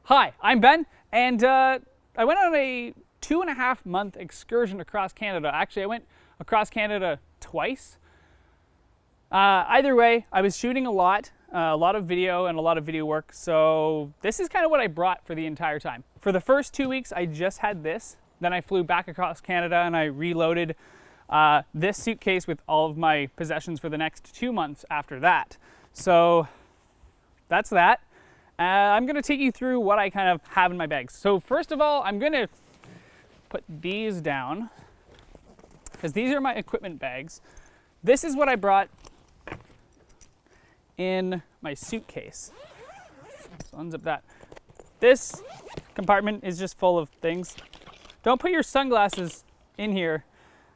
Hi, I'm Ben, and I went on a 2.5-month excursion across Canada. Actually, I went across Canada twice. Either way, I was shooting a lot of video and a lot of video work, so this is kind of what I brought for the entire time. For the first 2 weeks, I just had this. Then I flew back across Canada and I reloaded this suitcase with all of my possessions for the next 2 months after that. So that's that. I'm going to take you through what I kind of have in my bags. So first of all, I'm going to put these down because these are my equipment bags. This is what I brought in my suitcase. So unzip that. This compartment is just full of things. Don't put your sunglasses in here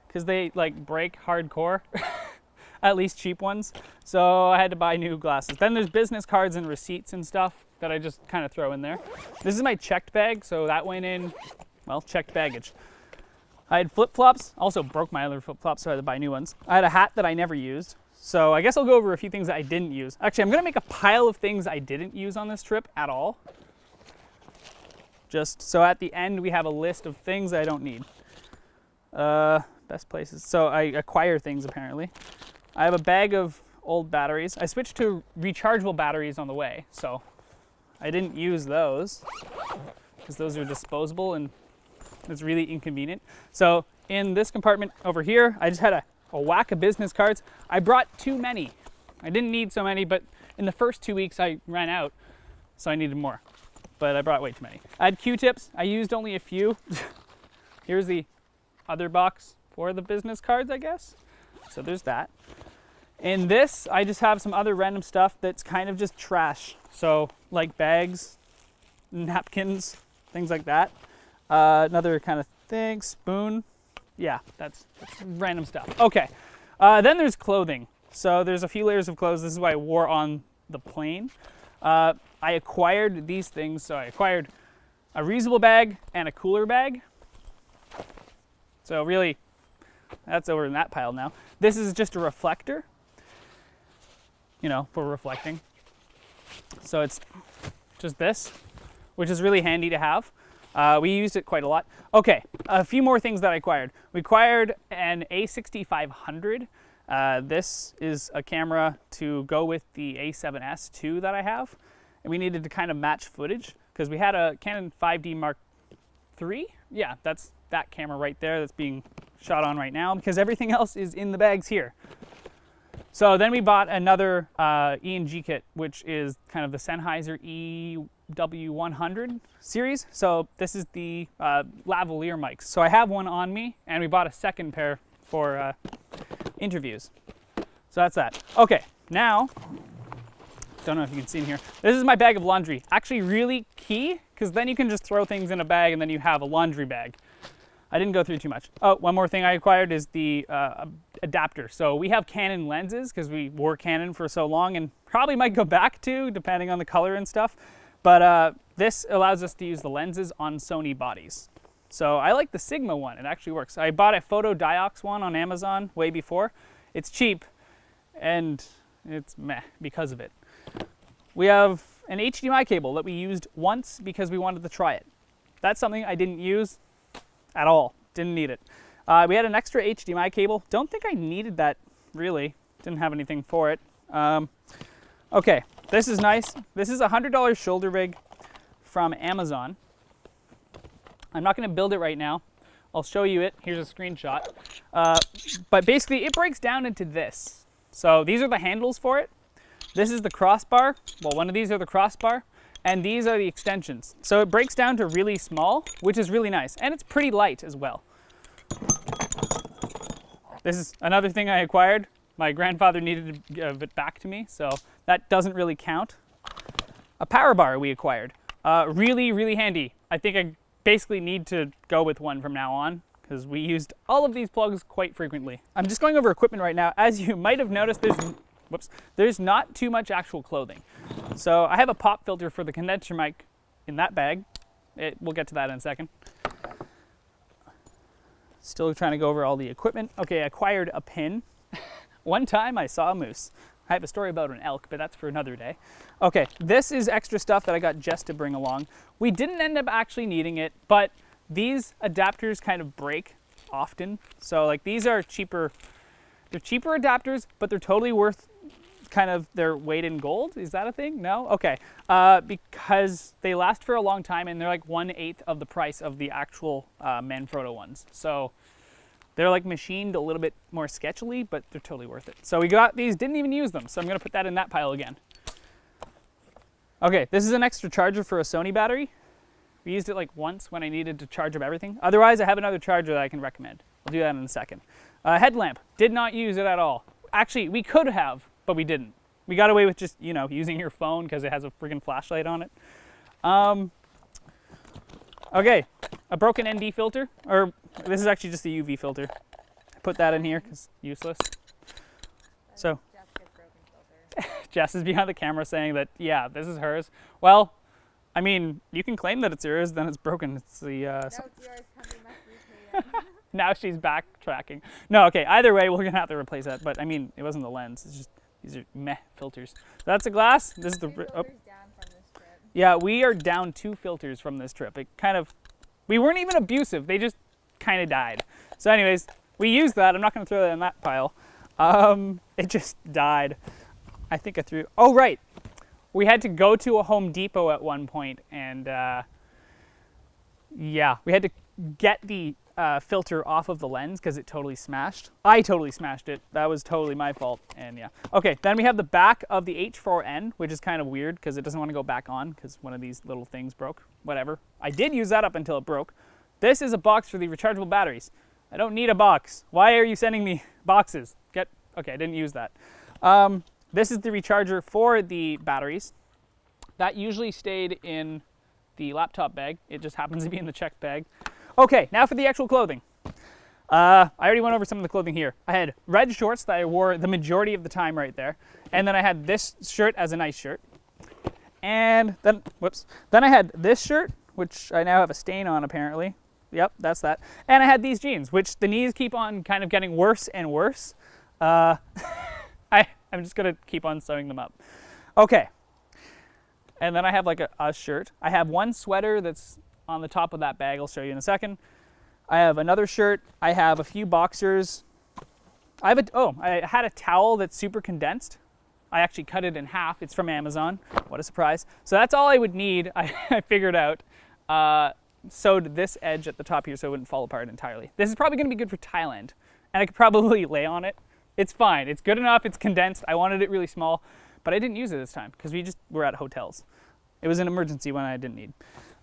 because they like break hardcore, at least cheap ones. So I had to buy new glasses. Then there's business cards and receipts and stuff that I just kind of throw in there. This is my checked bag, so that went in, well, checked baggage. I had flip-flops, also broke my other flip-flops, so I had to buy new ones. I had a hat that I never used, so I guess I'll go over a few things that I didn't use. Actually, I'm gonna make a pile of things I didn't use on this trip at all. Just so at the end, we have a list of things I don't need. Best places, so I acquire things apparently. I have a bag of old batteries. I switched to rechargeable batteries on the way, so I didn't use those because those are disposable and it's really inconvenient. So in this compartment over here, I just had a whack of business cards. I brought too many. I didn't need so many, but in the first 2 weeks I ran out, so I needed more. But I brought way too many. I had Q-tips. I used only a few. Here's the other box for the business cards, I guess. So there's that. In this, I just have some other random stuff that's kind of just trash. So like bags, napkins, things like that. Another kind of thing, spoon. Yeah, that's random stuff. Okay, then there's clothing. So there's a few layers of clothes. This is what I wore on the plane. I acquired these things. So I acquired a reusable bag and a cooler bag. So really, that's over in that pile now. This is just a reflector, you know, for reflecting. So it's just this, which is really handy to have. We used it quite a lot. Okay, a few more things that I acquired. We acquired an A6500. This is a camera to go with the A7S II that I have. And we needed to kind of match footage because we had a Canon 5D Mark III. Yeah, that's that camera right there that's being shot on right now because everything else is in the bags here. So then we bought another E&G kit, which is kind of the Sennheiser EW100 series. So this is the lavalier mics. So I have one on me, and we bought a second pair for interviews. So that's that. Okay, now, don't know if you can see in here. This is my bag of laundry. Actually really key, because then you can just throw things in a bag and then you have a laundry bag. I didn't go through too much. Oh, one more thing I acquired is the adapter. So we have Canon lenses because we wore Canon for so long and probably might go back to, depending on the color and stuff. But this allows us to use the lenses on Sony bodies. So I like the Sigma one. It actually works. I bought a Photo Diox one on Amazon way before. It's cheap and it's meh because of it. We have an HDMI cable that we used once because we wanted to try it. That's something I didn't use at all. Didn't need it. We had an extra HDMI cable. Don't think I needed that really. Didn't have anything for it. Okay, this is nice. This is a $100 shoulder rig from Amazon. I'm not going to build it right now. I'll show you it. Here's a screenshot. But basically it breaks down into this. So these are the handles for it. This is the crossbar. Well, one of these are the crossbar. And these are the extensions. So it breaks down to really small, which is really nice. And it's pretty light as well. This is another thing I acquired. My grandfather needed to give it back to me, so that doesn't really count. A power bar we acquired. Really, really handy. I think I basically need to go with one from now on because we used all of these plugs quite frequently. I'm just going over equipment right now. As you might have noticed, there's not too much actual clothing. So I have a pop filter for the condenser mic in that bag. We'll get to that in a second. Still trying to go over all the equipment. Okay, I acquired a pin. One time I saw a moose. I have a story about an elk, but that's for another day. Okay, this is extra stuff that I got Jess to bring along. We didn't end up actually needing it, but these adapters kind of break often. So like these are cheaper, they're cheaper adapters, but they're totally worth kind of their weight in gold. Is that a thing? No? Okay. Because they last for a long time and they're like 1/8 of the price of the actual Manfrotto ones. So they're like machined a little bit more sketchily, but they're totally worth it. So we got these, didn't even use them. So I'm gonna put that in that pile again. Okay, this is an extra charger for a Sony battery. We used it like once when I needed to charge up everything. Otherwise, I have another charger that I can recommend. I'll do that in a second. Headlamp, did not use it at all. Actually, we could have, but we didn't. We got away with just, you know, using your phone because it has a freaking flashlight on it. Okay, a broken ND filter, or this is actually just a UV filter. I put that in here because useless. So, Jess is behind the camera saying that, yeah, this is hers. Well, I mean, you can claim that it's yours, then it's broken. It's the, no, it's yours, company must repay it. Now she's backtracking. No, okay, either way, we're gonna have to replace that. But I mean, it wasn't the lens, it's just, these are meh filters. That's a glass, this is the, oh. Down from this trip. Yeah, we are down 2 filters from this trip. It kind of, we weren't even abusive, they just kind of died. So anyways, we used that, I'm not gonna throw that in that pile. It just died. I think I threw, oh right. We had to go to a Home Depot at one point and yeah, we had to get the filter off of the lens because it totally smashed. I totally smashed it. That was totally my fault, and yeah. Okay, then we have the back of the H4n, which is kind of weird because it doesn't want to go back on because one of these little things broke. Whatever. I did use that up until it broke. This is a box for the rechargeable batteries. I don't need a box. Why are you sending me boxes? Okay, I didn't use that. This is the recharger for the batteries. That usually stayed in the laptop bag. It just happens to be in the checked bag. Okay, now for the actual clothing. I already went over some of the clothing here. I had red shorts that I wore the majority of the time right there. And then I had this shirt as a nice shirt. And then, whoops. Then I had this shirt, which I now have a stain on apparently. Yep, that's that. And I had these jeans, which the knees keep on kind of getting worse and worse. I'm just gonna keep on sewing them up. Okay. And then I have like a shirt. I have one sweater that's on the top of that bag. I'll show you in a second. I have another shirt. I have a few boxers. I had a towel that's super condensed. I actually cut it in half. It's from Amazon. What a surprise. So that's all I would need. I figured out. Sewed this edge at the top here so it wouldn't fall apart entirely. This is probably going to be good for Thailand. And I could probably lay on it. It's fine. It's good enough. It's condensed. I wanted it really small. But I didn't use it this time because we just were at hotels. It was an emergency when I didn't need.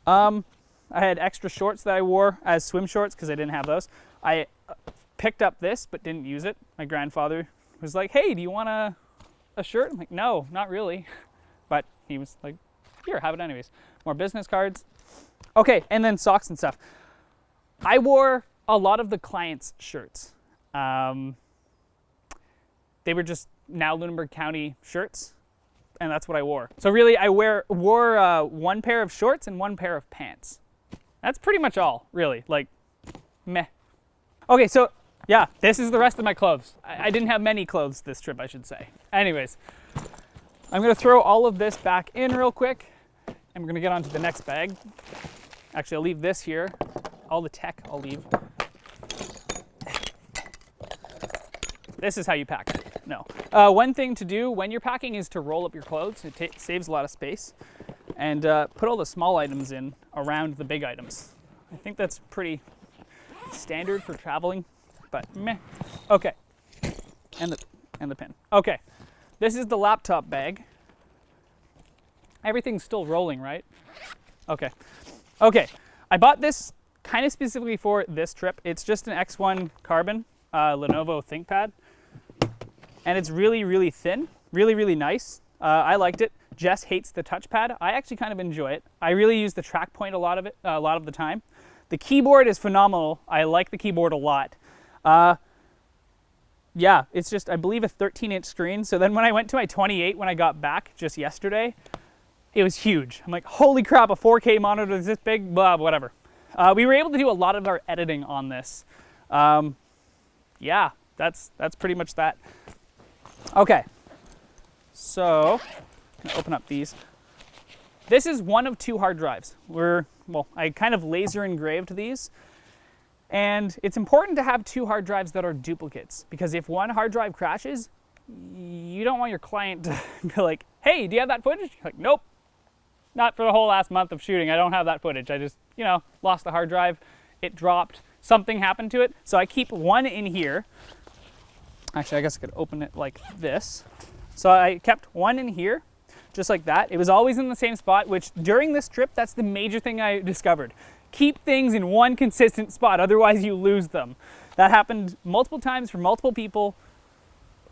I had extra shorts that I wore as swim shorts because I didn't have those. I picked up this but didn't use it. My grandfather was like, hey, do you want a shirt? I'm like, no, not really. But he was like, here, have it anyways. More business cards. Okay, and then socks and stuff. I wore a lot of the clients' shirts. They were just now Lunenburg County shirts, and that's what I wore. So really, I wore one pair of shorts and one pair of pants. That's pretty much all, really, like, meh. Okay, so yeah, this is the rest of my clothes. I didn't have many clothes this trip, I should say. Anyways, I'm gonna throw all of this back in real quick, and we're gonna get on to the next bag. Actually, I'll leave this here. All the tech I'll leave. This is how you pack. No. One thing to do when you're packing is to roll up your clothes. It saves a lot of space. And put all the small items in around the big items. I think that's pretty standard for traveling, but meh. Okay. And the pen. Okay. This is the laptop bag. Everything's still rolling, right? Okay. Okay. I bought this kind of specifically for this trip. It's just an X1 Carbon Lenovo ThinkPad. And it's really, really thin. Really, really nice. I liked it. Jess hates the touchpad. I actually kind of enjoy it. I really use the track point a lot of the time. The keyboard is phenomenal. I like the keyboard a lot. Yeah, it's just, I believe, a 13-inch screen. So then when I went to my 28 when I got back just yesterday, it was huge. I'm like, holy crap, a 4K monitor is this big? Blah, whatever. We were able to do a lot of our editing on this. Yeah, that's pretty much that. Okay. So, I'm gonna open up these. This is one of 2 hard drives. I kind of laser engraved these. And it's important to have 2 hard drives that are duplicates, because if one hard drive crashes, you don't want your client to be like, hey, do you have that footage? You're like, nope, not for the whole last month of shooting. I don't have that footage. I just, lost the hard drive. It dropped. Something happened to it. So I keep one in here. Actually, I guess I could open it like this. So I kept one in here, just like that. It was always in the same spot, which during this trip, that's the major thing I discovered. Keep things in one consistent spot, otherwise you lose them. That happened multiple times for multiple people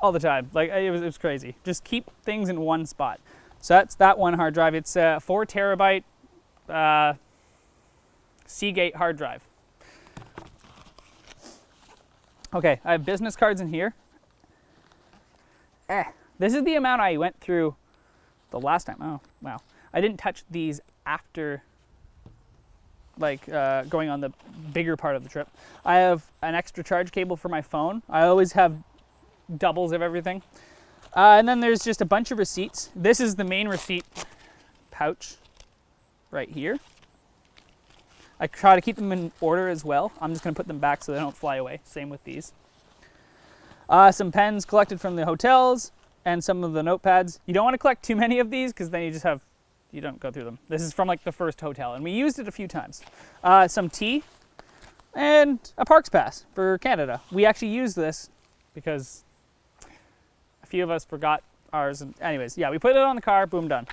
all the time. Like, it was crazy. Just keep things in one spot. So that's that one hard drive. It's a 4 terabyte Seagate hard drive. Okay, I have business cards in here. This is the amount I went through the last time. Oh, wow. I didn't touch these after going on the bigger part of the trip. I have an extra charge cable for my phone. I always have doubles of everything. And then there's just a bunch of receipts. This is the main receipt pouch right here. I try to keep them in order as well. I'm just going to put them back so they don't fly away. Same with these. Some pens collected from the hotels and some of the notepads. You don't want to collect too many of these because then you don't go through them. This is from like the first hotel and we used it a few times. Some tea and a parks pass for Canada. We actually used this because a few of us forgot ours. And anyways, yeah, we put it on the car, boom, done.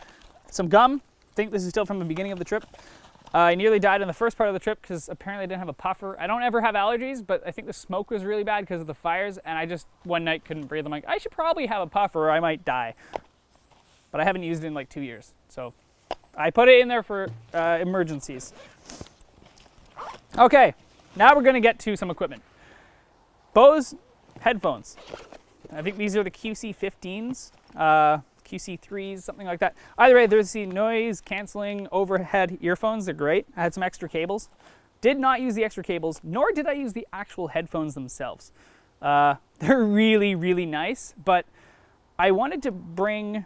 Some gum. I think this is still from the beginning of the trip. I nearly died in the first part of the trip because apparently I didn't have a puffer. I don't ever have allergies, but I think the smoke was really bad because of the fires, and I just one night couldn't breathe. I'm like, I should probably have a puffer or I might die. But I haven't used it in like 2 years. So I put it in there for emergencies. Okay, now we're gonna get to some equipment. Bose headphones. I think these are the QC15s. QC3s, something like that. Either way, there's the noise canceling overhead earphones. They're great. I had some extra cables. Did not use the extra cables, nor did I use the actual headphones themselves. They're really, really nice, but I wanted to bring,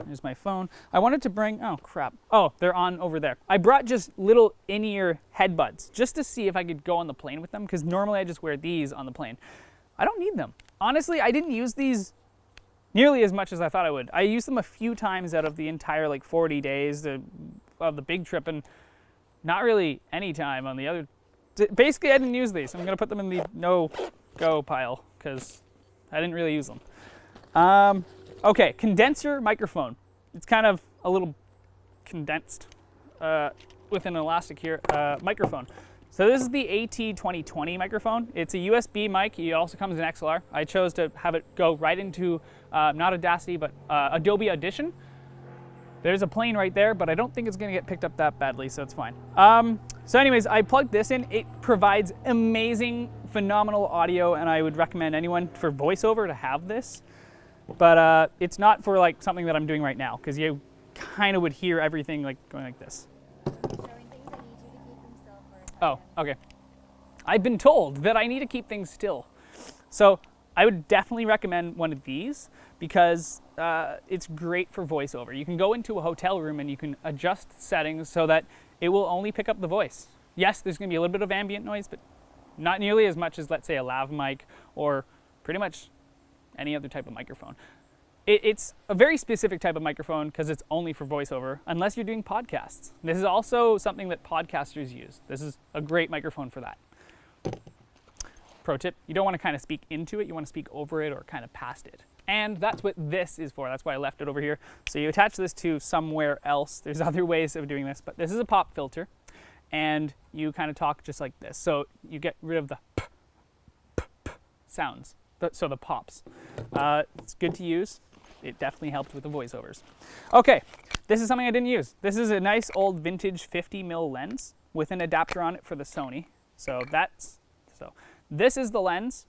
here's my phone. I wanted to bring, oh crap. Oh, they're on over there. I brought just little in-ear headbuds just to see if I could go on the plane with them, because normally I just wear these on the plane. I don't need them. Honestly, I didn't use these nearly as much as I thought I would. I used them a few times out of the entire 40 days of the big trip, and not really any time on the other. Basically, I didn't use these. I'm going to put them in the no-go pile because I didn't really use them. Okay, condenser microphone. It's kind of a little condensed with an elastic here microphone. So this is the AT2020 microphone. It's a USB mic. It also comes in XLR. I chose to have it go right into, not Audacity, but Adobe Audition. There's a plane right there, but I don't think it's going to get picked up that badly, so it's fine. So anyways, I plugged this in. It provides amazing, phenomenal audio, and I would recommend anyone for voiceover to have this. But it's not for something that I'm doing right now, because you kind of would hear everything going like this. Oh, okay. I've been told that I need to keep things still. So I would definitely recommend one of these because it's great for voiceover. You can go into a hotel room and you can adjust settings so that it will only pick up the voice. Yes, there's going to be a little bit of ambient noise, but not nearly as much as, let's say, a lav mic or pretty much any other type of microphone. It's a very specific type of microphone because it's only for voiceover, unless you're doing podcasts. This is also something that podcasters use. This is a great microphone for that. Pro tip, you don't want to kind of speak into it, you want to speak over it or kind of past it. And that's what this is for. That's why I left it over here. So you attach this to somewhere else. There's other ways of doing this, but this is a pop filter. And you kind of talk just like this. So you get rid of the p, p, p sounds, so the pops. It's good to use. It definitely helped with the voiceovers. Okay, this is something I didn't use. This is a nice old vintage 50mm lens with an adapter on it for the Sony. So this is the lens,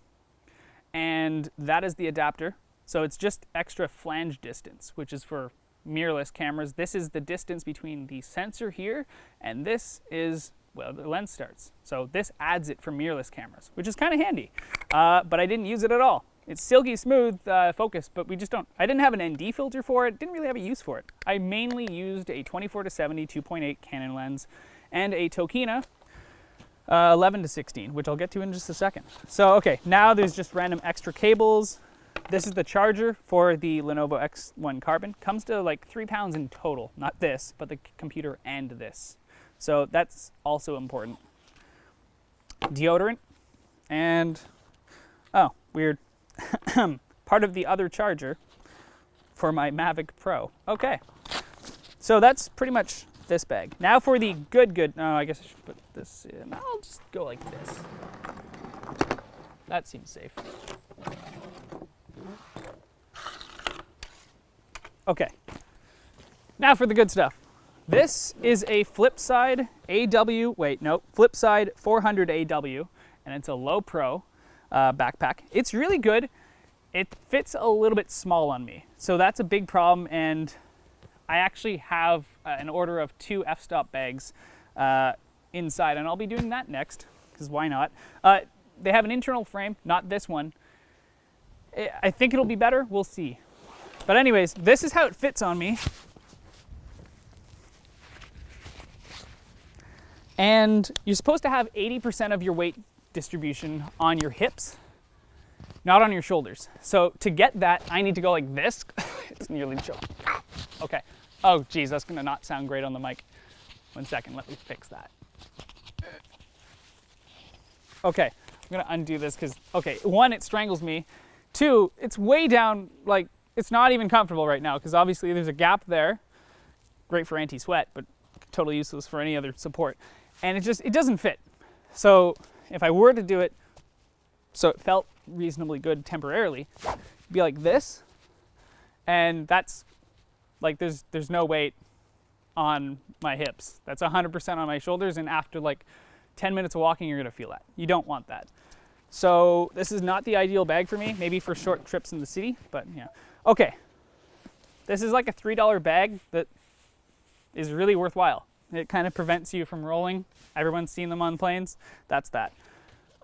and that is the adapter. So it's just extra flange distance, which is for mirrorless cameras. This is the distance between the sensor here, and this is where the lens starts. So this adds it for mirrorless cameras, which is kind of handy, but I didn't use it at all. It's silky smooth focus, but I didn't have an ND filter for it, didn't really have a use for it. I mainly used a 24-70 2.8 Canon lens and a Tokina 11-16, which I'll get to in just a second. So, okay, now there's just random extra cables. This is the charger for the Lenovo X1 Carbon. Comes to like 3 pounds in total, not this, but the computer and this. So that's also important. Deodorant and, oh, weird, part of the other charger for my Mavic Pro. Okay, so that's pretty much this bag. Now for the good, no, I guess I should put this in. I'll just go like this. That seems safe. Okay, now for the good stuff. This is a Flipside Flipside 400 AW, and it's a low pro backpack. It's really good. It fits a little bit small on me, so that's a big problem, and I actually have an order of 2 f-stop bags inside, and I'll be doing that next, because why not? They have an internal frame, not this one. I think it'll be better, we'll see. But anyways, this is how it fits on me. And you're supposed to have 80% of your weight distribution on your hips, not on your shoulders. So to get that, I need to go like this. It's nearly choked. Okay. Oh, geez, that's gonna not sound great on the mic. 1 second, let me fix that. Okay, I'm gonna undo this because, okay, 1, it strangles me. 2, it's way down, like, it's not even comfortable right now because obviously there's a gap there. Great for anti-sweat, but totally useless for any other support. And it doesn't fit. So if I were to do it so it felt reasonably good temporarily, it'd be like this, and that's like there's no weight on my hips. That's 100% on my shoulders, and after like 10 minutes of walking, you're gonna feel that. You don't want that. So this is not the ideal bag for me, maybe for short trips in the city, but yeah. Okay, this is like a $3 bag that is really worthwhile. It kind of prevents you from rolling. Everyone's seen them on planes. That's that.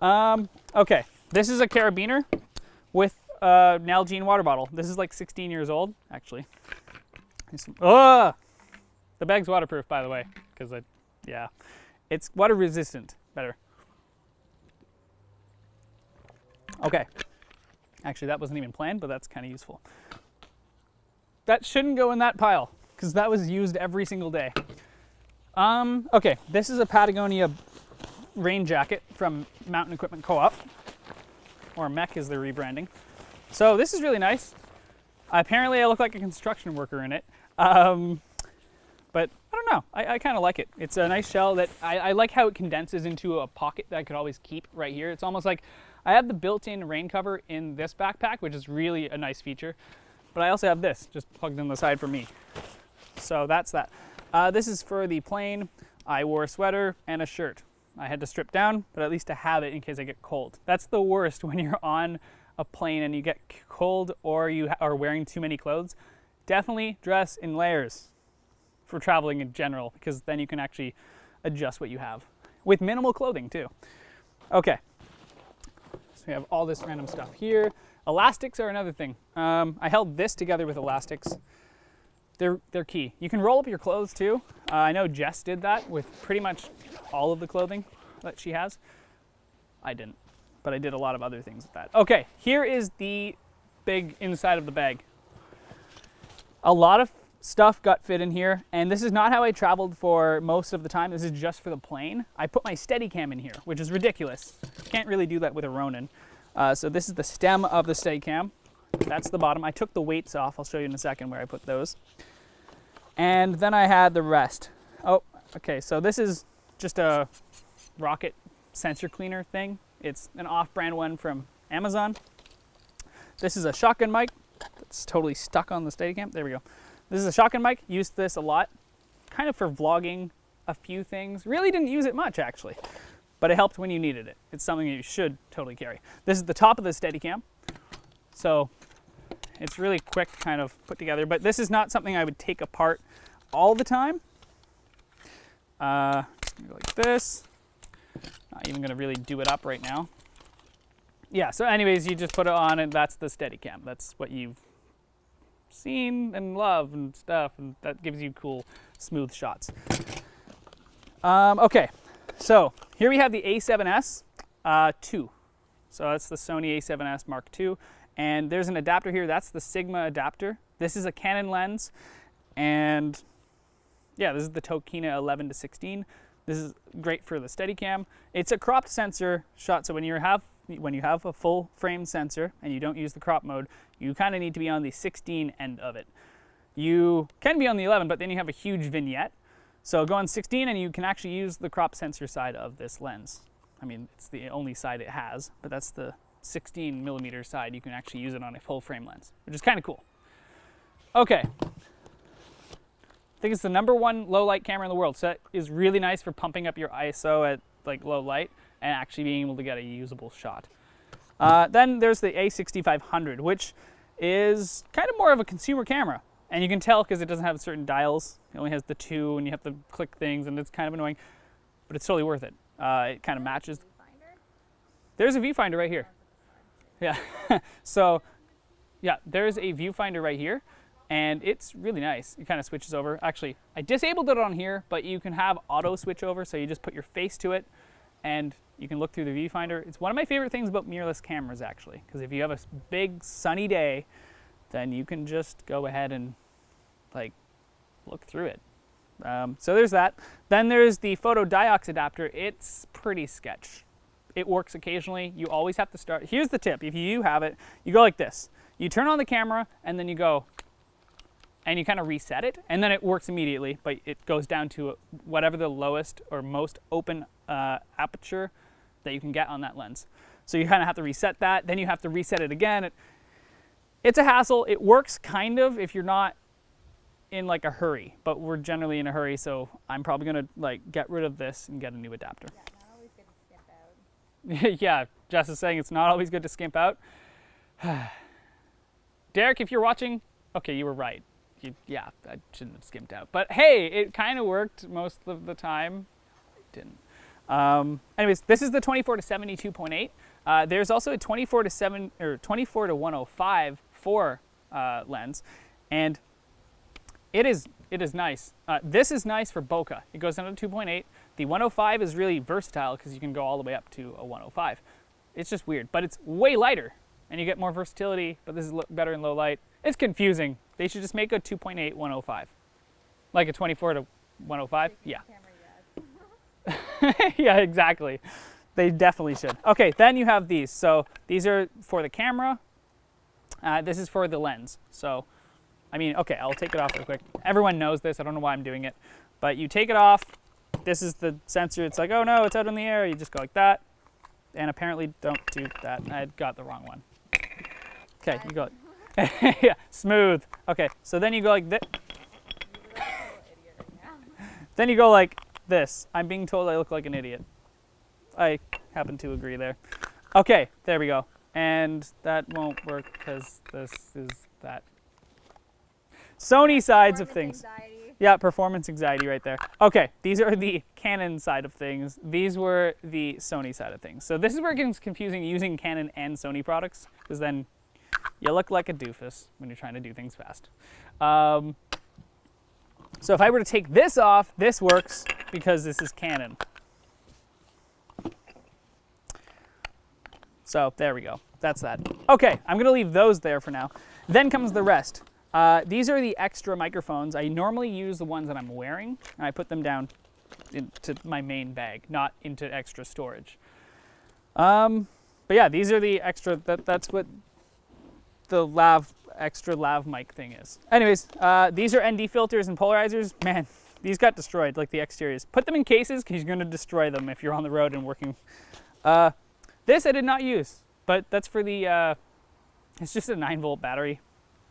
Okay, this is a carabiner with a Nalgene water bottle. This is like 16 years old, actually. The bag's waterproof, by the way, because yeah, it's water resistant, better. Okay, actually that wasn't even planned, but that's kind of useful. That shouldn't go in that pile, because that was used every single day. Okay, this is a Patagonia rain jacket from Mountain Equipment Co-op, or MEC as they're rebranding. So this is really nice. Apparently I look like a construction worker in it, but I don't know, I kind of like it. It's a nice shell that I like how it condenses into a pocket that I could always keep right here. It's almost like I have the built-in rain cover in this backpack, which is really a nice feature, but I also have this just plugged in the side for me. So that's that. This is for the plane. I wore a sweater and a shirt. I had to strip down, but at least I have it in case I get cold. That's the worst when you're on a plane and you get cold or you are wearing too many clothes. Definitely dress in layers for traveling in general, because then you can actually adjust what you have with minimal clothing too. Okay, so we have all this random stuff here. Elastics are another thing. I held this together with elastics. They're key. You can roll up your clothes too. I know Jess did that with pretty much all of the clothing that she has. I didn't, but I did a lot of other things with that. Okay, here is the big inside of the bag. A lot of stuff got fit in here, and this is not how I traveled for most of the time. This is just for the plane. I put my Steadicam in here, which is ridiculous. Can't really do that with a Ronin. So this is the stem of the Steadicam. That's the bottom. I took the weights off. I'll show you in a second where I put those. And then I had the rest. Oh, okay, so this is just a rocket sensor cleaner thing. It's an off-brand one from Amazon. This is a shotgun mic that's totally stuck on the Steadicam. There we go. This is a shotgun mic. Used this a lot, kind of for vlogging a few things. Really didn't use it much, actually, but it helped when you needed it. It's something you should totally carry. This is the top of the Steadicam. So it's really quick to kind of put together, but this is not something I would take apart all the time. Just gonna go like this. Not even gonna really do it up right now. yeah, so anyways, you just put it on and that's the Steadicam. That's what you've seen and love and stuff, and that gives you cool, smooth shots. Okay, so here we have the A7S II. So that's the Sony A7S Mark II, and there's an adapter here. That's the Sigma adapter. This is a Canon lens, and yeah, this is the Tokina 11-16. This is great for the Steadicam. It's a cropped sensor shot, so when you have a full frame sensor and you don't use the crop mode, you kind of need to be on the 16 end of it. You can be on the 11, but then you have a huge vignette. So go on 16 and you can actually use the crop sensor side of this lens. I mean, it's the only side it has, but that's the 16 millimeter side. You can actually use it on a full frame lens, which is kind of cool. Okay. I think it's the #1 low light camera in the world. So that is really nice for pumping up your ISO at like low light and actually being able to get a usable shot. Then there's the A6500, which is kind of more of a consumer camera. And you can tell because it doesn't have certain dials. It only has the 2 and you have to click things and it's kind of annoying, but it's totally worth it. It kind of matches. There's a viewfinder right here. Yeah, so yeah, there's a viewfinder right here and it's really nice. It kind of switches over. Actually, I disabled it on here, but you can have auto switch over. So you just put your face to it and you can look through the viewfinder. It's one of my favorite things about mirrorless cameras actually, because if you have a big sunny day, then you can just go ahead and like look through it. So there's that. Then there's the photo diox adapter. It's pretty sketch. It works occasionally. You always have to start. Here's the tip. If you have it, you go like this. You turn on the camera and then you go and you kind of reset it and then it works immediately, but it goes down to whatever the lowest or most open aperture that you can get on that lens. So you kind of have to reset that. Then you have to reset it again. It's a hassle. It works kind of if you're not in like a hurry, but we're generally in a hurry, so I'm probably gonna like get rid of this and get a new adapter. Yeah, not always good to skip out. Yeah, Jess is saying it's not always good to skimp out. Derek, if you're watching, okay, you were right. Yeah, I shouldn't have skimped out. But hey, it kind of worked most of the time. It didn't. Anyways, this is the 24-70 2.8. There's also a 24-7 or 24-105 4 lens, and it is nice. This is nice for bokeh. It goes down to 2.8. The 105 is really versatile because you can go all the way up to a 105. It's just weird, but it's way lighter, and you get more versatility. But this is better in low light. It's confusing. They should just make a 2.8 105, like a 24-105. Yeah. Yeah, exactly. They definitely should. Okay, then you have these. So these are for the camera. This is for the lens. So, I mean, okay, I'll take it off real quick. Everyone knows this. I don't know why I'm doing it. But you take it off. This is the sensor. It's like, oh no, it's out in the air. You just go like that. And apparently don't do that. I got the wrong one. Okay, you go. Yeah, smooth. Okay, so then you go like this. Then you go like this. I'm being told I look like an idiot. I happen to agree there. Okay, there we go. And that won't work because this is that. Sony sides of things. Anxiety. Yeah, performance anxiety right there. Okay, these are the Canon side of things. These were the Sony side of things. So this is where it gets confusing using Canon and Sony products, because then you look like a doofus when you're trying to do things fast. So if I were to take this off, this works because this is Canon. So there we go. That's that. Okay, I'm going to leave those there for now. Then comes the rest. These are the extra microphones. I normally use the ones that I'm wearing, and I put them down into my main bag, not into extra storage. But yeah, these are the extra, that's what the extra lav mic thing is. Anyways, these are ND filters and polarizers. Man, these got destroyed, like the exteriors. Put them in cases because you're going to destroy them if you're on the road and working. This I did not use, but that's for the, it's just a 9-volt battery.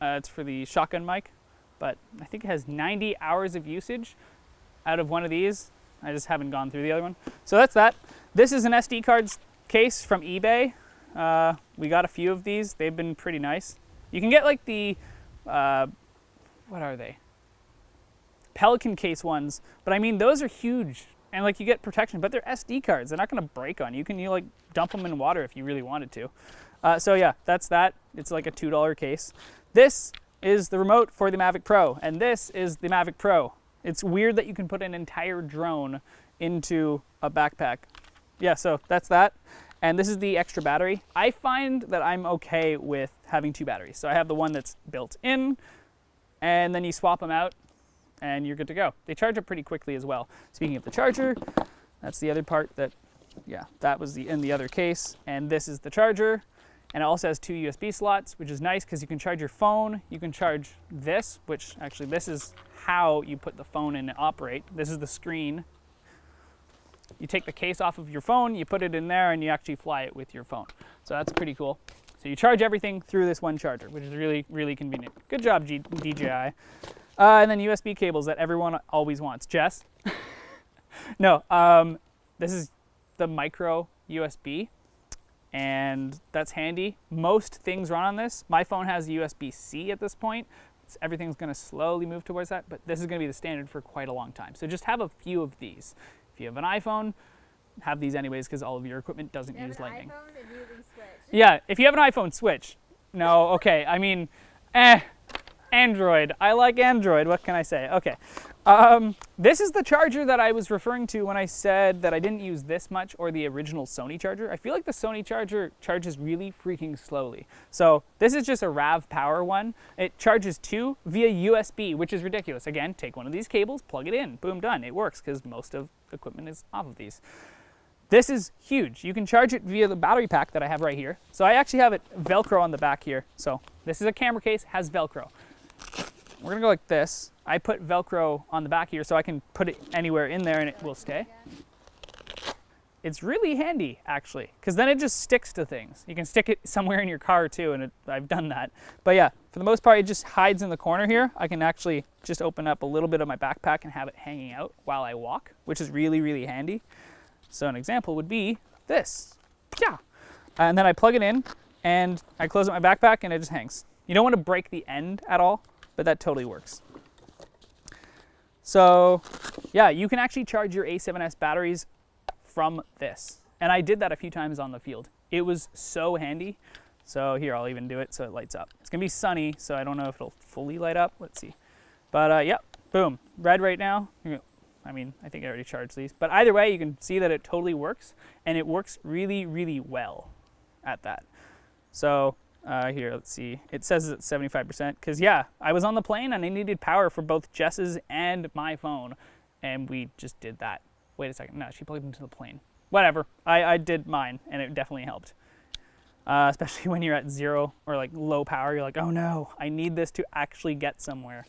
It's for the shotgun mic, but I think it has 90 hours of usage out of one of these. I just haven't gone through the other one. So that's that. This is an SD cards case from eBay. We got a few of these. They've been pretty nice. You can get like the, what are they? Pelican case ones, but I mean, those are huge and like you get protection, but they're SD cards. They're not going to break on you. You can like dump them in water if you really wanted to. So yeah, that's that. It's like a $2 case. This is the remote for the Mavic Pro, and this is the Mavic Pro. It's weird that you can put an entire drone into a backpack. Yeah, so that's that. And this is the extra battery. I find that I'm okay with having 2 batteries. So I have the one that's built in, and then you swap them out, and you're good to go. They charge up pretty quickly as well. Speaking of the charger, that's the other part that, yeah, that was in the other case. And this is the charger. And it also has 2 USB slots, which is nice because you can charge your phone. You can charge this, which actually this is how you put the phone in and operate. This is the screen. You take the case off of your phone, you put it in there, and you actually fly it with your phone. So that's pretty cool. So you charge everything through this one charger, which is really, really convenient. Good job, DJI. And then USB cables that everyone always wants. Jess? No, this is the micro USB, and that's handy. Most things run on this. My phone has USB-C at this point. So everything's going to slowly move towards that, but this is going to be the standard for quite a long time. So just have a few of these. If you have an iPhone, have these anyways because all of your equipment doesn't use Lightning. iPhone, immediately switch. Yeah, if you have an iPhone, switch. No, okay, I mean, Android. I like Android, what can I say? Okay, this is the charger that I was referring to when I said that I didn't use this much or the original Sony charger. I feel like the Sony charger charges really freaking slowly. So this is just a RAV power one. It charges 2 via USB, which is ridiculous. Again, take one of these cables, plug it in, boom, done. It works because most of the equipment is off of these. This is huge. You can charge it via the battery pack that I have right here. So I actually have it Velcro on the back here. So this is a camera case, has Velcro. We're gonna go like this. I put Velcro on the back here so I can put it anywhere in there and it will stay. It's really handy actually, because then it just sticks to things. You can stick it somewhere in your car too, and I've done that. But yeah, for the most part, it just hides in the corner here. I can actually just open up a little bit of my backpack and have it hanging out while I walk, which is really, really handy. So an example would be this. Yeah. And then I plug it in and I close up my backpack and it just hangs. You don't want to break the end at all, but that totally works. So yeah, you can actually charge your A7S batteries from this. And I did that a few times on the field. It was so handy. So here, I'll even do it so it lights up. It's gonna be sunny, so I don't know if it'll fully light up. Let's see. But yeah, boom, red right now. I mean, I think I already charged these. But either way, you can see that it totally works, and it works really, really well at that. So here, let's see. It says it's 75%, because yeah, I was on the plane and I needed power for both Jess's and my phone, and we just did that. Wait a second, no, she plugged into the plane. Whatever, I did mine, and it definitely helped. Especially when you're at 0 or like low power, you're like, oh no, I need this to actually get somewhere.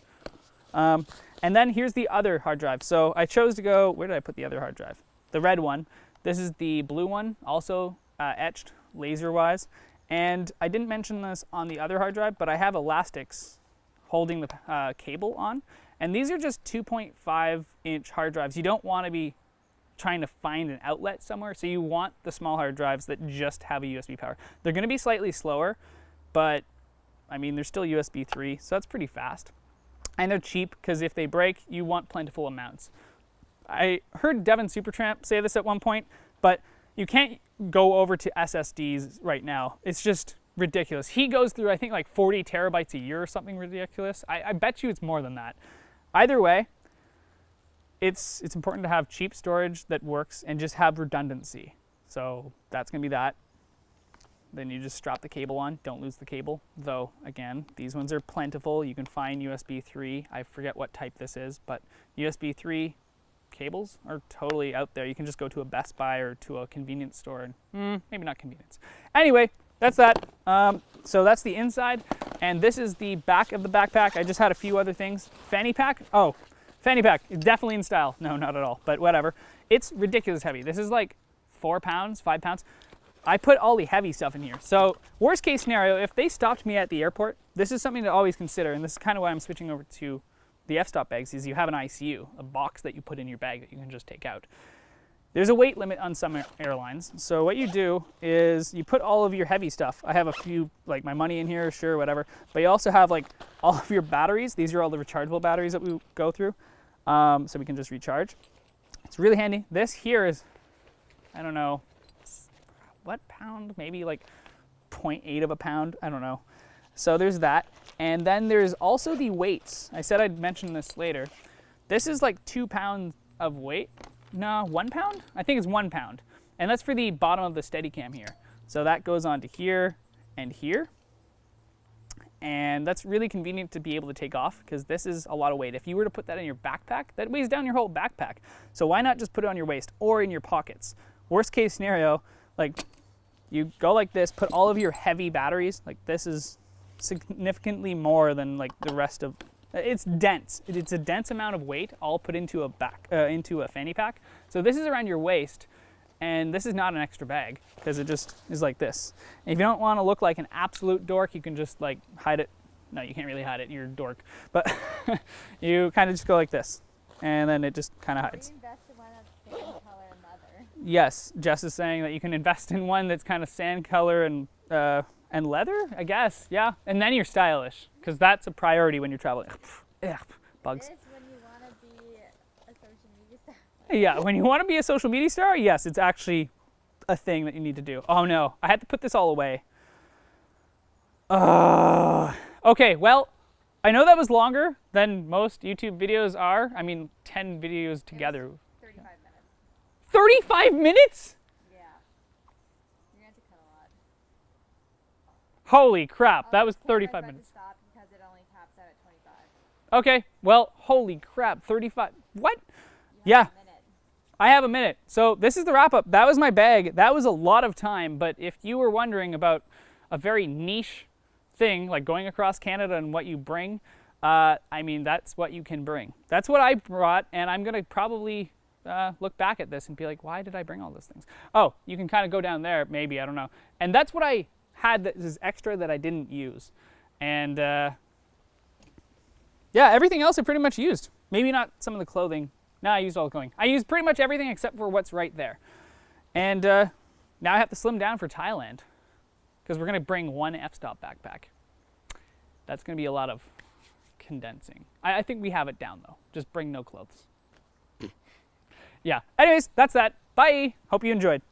And then here's the other hard drive. So I chose to go, where did I put the other hard drive? The red one. This is the blue one, also etched laser-wise. And I didn't mention this on the other hard drive, but I have elastics holding the cable on. And these are just 2.5-inch hard drives. You don't want to be trying to find an outlet somewhere, so you want the small hard drives that just have a USB power. They're going to be slightly slower, but I mean, they're still USB 3, so that's pretty fast. And they're cheap, because if they break, you want plentiful amounts. I heard Devin Supertramp say this at one point, but you can't go over to SSDs right now. It's just ridiculous. He goes through, I think, like 40 terabytes a year or something ridiculous. I bet you it's more than that. Either way, it's important to have cheap storage that works and just have redundancy. So that's going to be that. Then you just strap the cable on. Don't lose the cable. Though, again, these ones are plentiful. You can find USB 3. I forget what type this is, but USB 3 cables are totally out there. You can just go to a Best Buy or to a convenience store. And, maybe not convenience. Anyway, that's that. So that's the inside. And this is the back of the backpack. I just had a few other things. Fanny pack. Oh, fanny pack. It's definitely in style. No, not at all, but whatever. It's ridiculous heavy. This is like 4 pounds, 5 pounds. I put all the heavy stuff in here. So worst case scenario, if they stopped me at the airport, this is something to always consider. And this is kind of why I'm switching over to the f-stop bags, is you have an ICU, a box that you put in your bag that you can just take out. There's a weight limit on some airlines. So what you do is you put all of your heavy stuff. I have a few, like my money in here, sure, whatever. But you also have like all of your batteries. These are all the rechargeable batteries that we go through. So we can just recharge. It's really handy. This here is, I don't know, what pound? Maybe like 0.8 of a pound. I don't know. So there's that. And then there's also the weights. I said I'd mention this later. This is like 2 pounds of weight. No, 1 pound? I think it's 1 pound. And that's for the bottom of the Steadicam here. So that goes onto here and here. And that's really convenient to be able to take off because this is a lot of weight. If you were to put that in your backpack, that weighs down your whole backpack. So why not just put it on your waist or in your pockets? Worst case scenario, like you go like this, put all of your heavy batteries, like this is significantly more than like the rest of, it's dense. It's a dense amount of weight all put into a fanny pack. So this is around your waist. And this is not an extra bag because it just is like this. And if you don't want to look like an absolute dork, you can just like hide it. No, you can't really hide it. You're a dork. But you kind of just go like this. And then it just kind of hides. Invest in one that's sand color and leather. Yes, Jess is saying that you can invest in one that's kind of sand color and leather, I guess. Yeah. And then you're stylish because that's a priority when you're traveling. Ugh, bugs. It is when you want to be a social media star. Yeah, when you want to be a social media star, yes, it's actually a thing that you need to do. Oh no, I had to put this all away. Okay, well, I know that was longer than most YouTube videos are. I mean, 10 videos together. 35 minutes. 35 minutes? Yeah. You're going to have to cut a lot. Holy crap, that was Before I 35 had to minutes. stop because it only caps out at 25. Okay, well, holy crap, 35. What? You Yeah. have a minute. I have a minute. So this is the wrap up. That was my bag. That was a lot of time. But if you were wondering about a very niche thing, like going across Canada and what you bring, I mean, that's what you can bring. That's what I brought. And I'm going to probably look back at this and be like, why did I bring all those things? Oh, you can kind of go down there. Maybe. I don't know. And that's what I had that is extra that I didn't use. And yeah, everything else I pretty much used. Maybe not some of the clothing. No, I used all the clothing. I used pretty much everything except for what's right there. And now I have to slim down for Thailand because we're going to bring one f-stop backpack. That's going to be a lot of condensing. I think we have it down though. Just bring no clothes. Yeah. Anyways, that's that. Bye. Hope you enjoyed.